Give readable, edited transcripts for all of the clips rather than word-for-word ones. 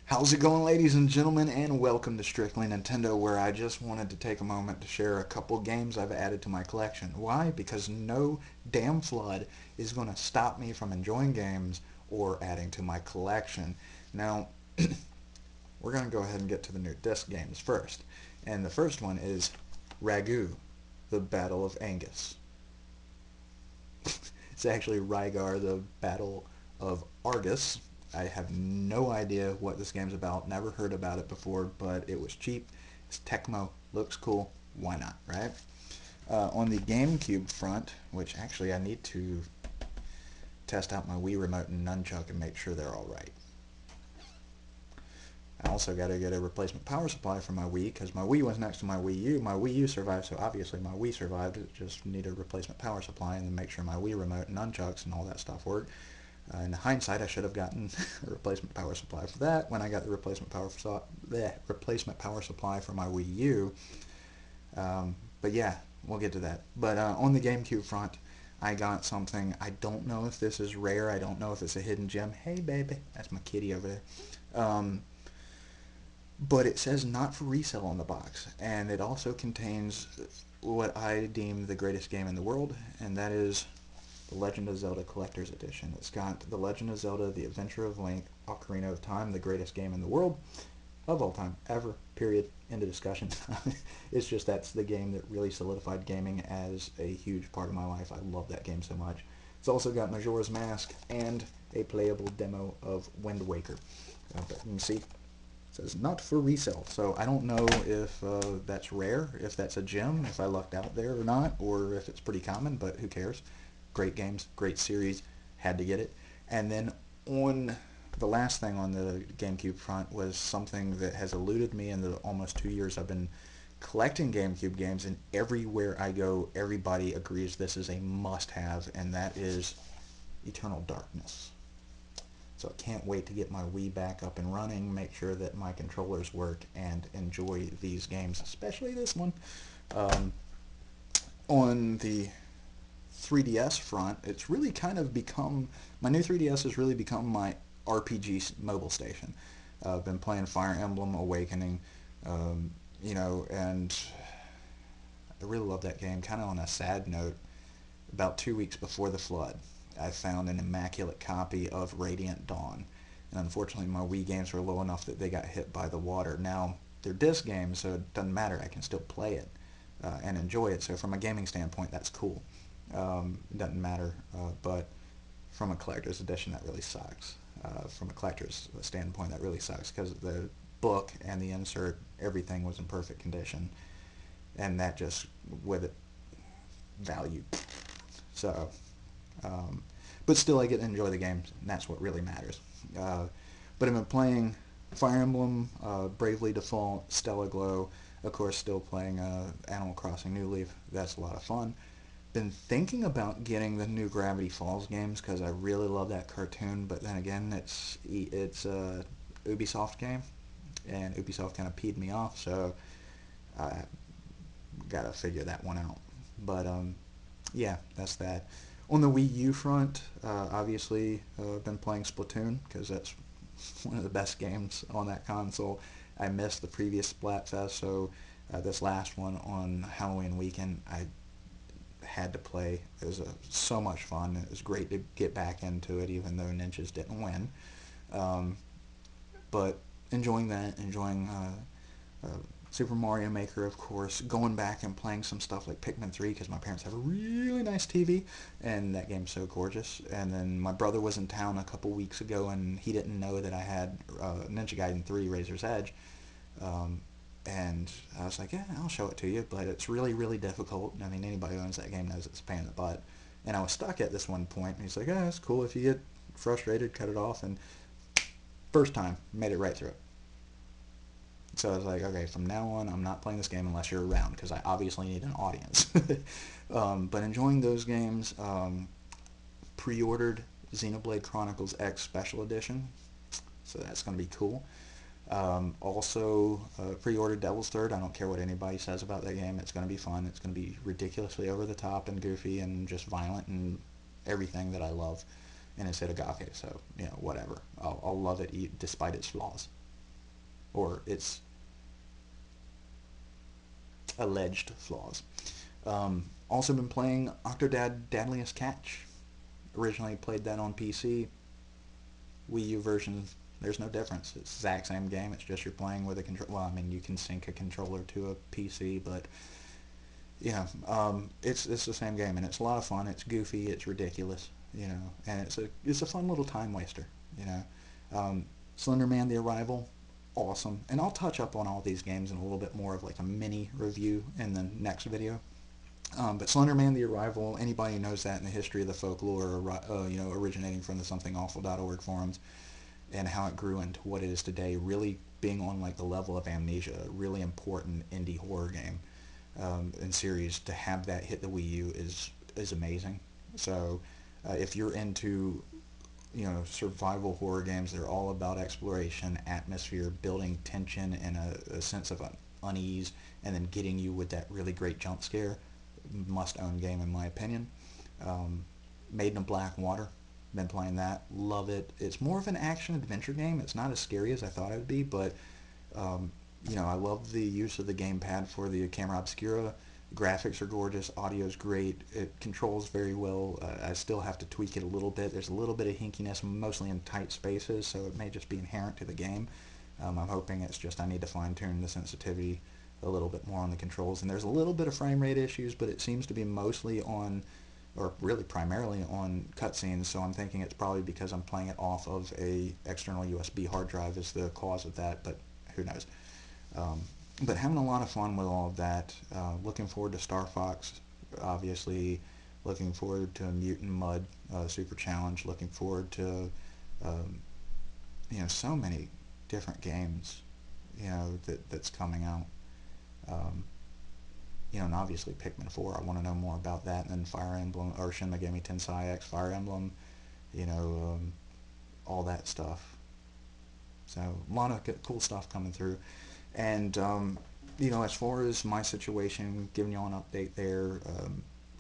How's it going, ladies and gentlemen, and welcome to Strictly Nintendo, where I just wanted to take a moment to share a couple games I've added to my collection. Why? Because no damn flood is going to stop me from enjoying games or adding to my collection. Now, we're going to go ahead and get to the new disc games first. And the first one is Ragu, the Battle of Angus. It's actually Rygar, the Battle of Argus. I have no idea what this game's about. Never heard about it before, but it was cheap. It's Tecmo. Looks cool. Why not, right? On the GameCube front, which actually I need to test out my Wii Remote and Nunchuck and make sure they're all right. I also got to get a replacement power supply for my Wii because my Wii was next to my Wii U. My Wii U survived, so obviously my Wii survived. It just need a replacement power supply and then make sure my Wii Remote and Nunchucks and all that stuff work. In hindsight, I should have gotten a replacement power supply for that when I got the replacement power supply for my Wii U. But yeah, we'll get to that. But on the GameCube front, I got something. I don't know if this is rare. I don't know if it's a hidden gem. Hey, baby. That's my kitty over there. But it says not for resale on the box. And it also contains what I deem the greatest game in the world, and that is the Legend of Zelda Collector's Edition. It's got The Legend of Zelda, The Adventure of Link, Ocarina of Time, the greatest game in the world, of all time, ever, period, end of discussion. It's just that's the game that really solidified gaming as a huge part of my life. I love that game so much. It's also got Majora's Mask and a playable demo of Wind Waker. But you can see it says not for resale. So I don't know if that's rare, if that's a gem, if I lucked out there or not, or if it's pretty common, but who cares? Great games, great series, had to get it. And then on the last thing on the GameCube front was something that has eluded me in the almost 2 years I've been collecting GameCube games, and everywhere I go, everybody agrees this is a must-have, and that is Eternal Darkness. So I can't wait to get my Wii back up and running, make sure that my controllers work, and enjoy these games, especially this one. Um, on the 3DS front, it's really kind of become, my new 3DS has really become my RPG mobile station. I've been playing Fire Emblem Awakening, and I really love that game. Kind of on a sad note, about 2 weeks before the flood, I found an immaculate copy of Radiant Dawn. And unfortunately, my Wii games were low enough that they got hit by the water. Now, they're disc games, so it doesn't matter. I can still play it and enjoy it. So from a gaming standpoint, that's cool. It doesn't matter, but from a collector's edition, that really sucks. From a collector's standpoint, that really sucks because the book and the insert, everything was in perfect condition, and that just with it value. So, um, but still, I get to enjoy the game, and that's what really matters. Uh, but I've been playing Fire Emblem, Bravely Default, Stella Glow, of course, still playing Animal Crossing New Leaf. That's a lot of fun. Been thinking about getting the new Gravity Falls games because I really love that cartoon, but then again, it's a Ubisoft game, and Ubisoft kind of peed me off, so I gotta figure that one out. But yeah, that's that. On the Wii U front, obviously, I've been playing Splatoon because that's one of the best games on that console. I missed the previous Splatfest, so this last one on Halloween weekend, I had to play. It was so much fun. It was great to get back into it, even though Ninjas didn't win. Um, but enjoying that, enjoying Super Mario Maker, of course, going back and playing some stuff like Pikmin 3 because my parents have a really nice TV, and that game's so gorgeous. And then my brother was in town a couple weeks ago, and he didn't know that I had Ninja Gaiden 3 Razor's Edge. Um, and I was like, yeah, I'll show it to you, but it's really, really difficult. I mean, anybody who owns that game knows it's a pain in the butt. And I was stuck at this one point, and he's like, yeah, it's cool. If you get frustrated, cut it off. And first time, made it right through it. So I was like, okay, from now on, I'm not playing this game unless you're around, because I obviously need an audience. But enjoying those games. Pre-ordered Xenoblade Chronicles X Special Edition, so that's going to be cool. Also, pre-ordered Devil's Third. I don't care what anybody says about that game. It's going to be fun. It's going to be ridiculously over the top and goofy and just violent and everything that I love. And it's Hitagake, so, whatever. I'll love it despite its flaws. or its alleged flaws. Also been playing Octodad Dadliest Catch. Originally played that on PC. Wii U version, there's no difference. It's the exact same game. It's just you're playing with a control. Well, I mean, you can sync a controller to a PC, but yeah, it's the same game, and it's a lot of fun. It's goofy. It's ridiculous, and it's a fun little time waster, you know. Slender Man: The Arrival, awesome, and I'll touch up on all these games in a little bit more of like a mini review in the next video. But Slender Man: The Arrival, anybody who knows that in the history of the folklore, originating from the somethingawful.org forums, and how it grew into what it is today, really being on like the level of Amnesia, a really important indie horror game and series. To have that hit the Wii U is amazing. So if you're into survival horror games, they're all about exploration, atmosphere, building tension and a sense of unease, and then getting you with that really great jump scare. Must own game in my opinion. Maiden of Black Water, been playing that, love it. It's more of an action adventure game. It's not as scary as I thought it would be, but I love the use of the gamepad for the camera obscura. Graphics are gorgeous, audio's great, it controls very well. I still have to tweak it a little bit. There's a little bit of hinkiness, mostly in tight spaces, so it may just be inherent to the game. I'm hoping it's just I need to fine-tune the sensitivity a little bit more on the controls. And there's a little bit of frame rate issues, but it seems to be mostly on, or really primarily on cutscenes, so I'm thinking it's probably because I'm playing it off of a external USB hard drive is the cause of that, but who knows. But having a lot of fun with all of that. Looking forward to Star Fox, obviously. Looking forward to Mutant Mud Super Challenge. Looking forward to so many different games that's coming out. And obviously Pikmin 4. I want to know more about that. And then Fire Emblem, or Shin Megami Tensei X Fire Emblem. All that stuff. So a lot of cool stuff coming through. And, as far as my situation, giving you all an update there,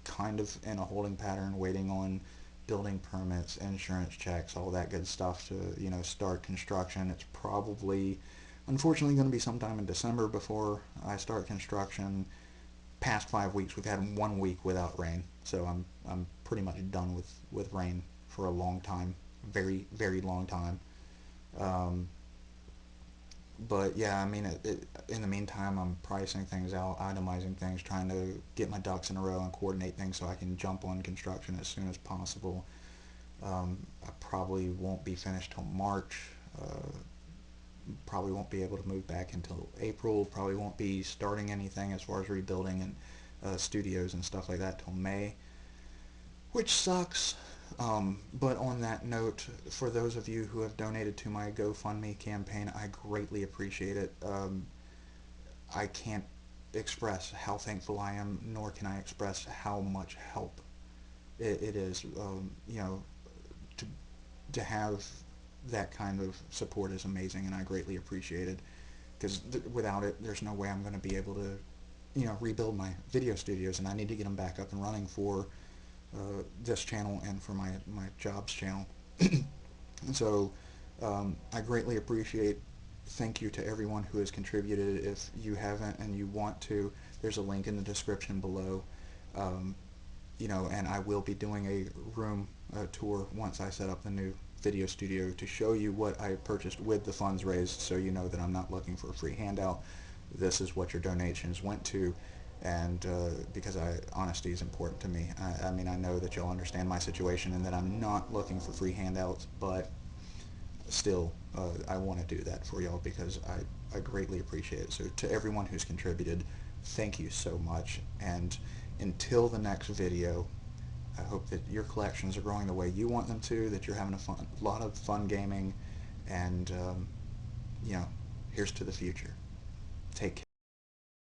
kind of in a holding pattern, waiting on building permits, insurance checks, all that good stuff to, start construction. It's probably, unfortunately, going to be sometime in December before I start construction. Past 5 weeks, we've had 1 week without rain, so I'm pretty much done with rain for a long time, very, very long time. But yeah, I mean, in the meantime, I'm pricing things out, itemizing things, trying to get my ducks in a row and coordinate things so I can jump on construction as soon as possible. I probably won't be finished till March. Probably won't be able to move back until April. Probably won't be starting anything as far as rebuilding and studios and stuff like that till May, which sucks. But on that note, for those of you who have donated to my GoFundMe campaign, I greatly appreciate it. I can't express how thankful I am, nor can I express how much help it is. To have that kind of support is amazing, and I greatly appreciate it. Because without it, there's no way I'm going to be able to, rebuild my video studios, and I need to get them back up and running for this channel and for my jobs channel. So I greatly appreciate. Thank you to everyone who has contributed. If you haven't and you want to, there's a link in the description below. And I will be doing a room tour once I set up the new video studio to show you what I purchased with the funds raised, so you know that I'm not looking for a free handout. This is what your donations went to, and because honesty is important to me. I mean, I know that you'll understand my situation and that I'm not looking for free handouts, but still, I want to do that for y'all because I greatly appreciate it. So to everyone who's contributed, thank you so much, and until the next video, I hope that your collections are growing the way you want them to, that you're having a lot of fun gaming, and, here's to the future. Take care.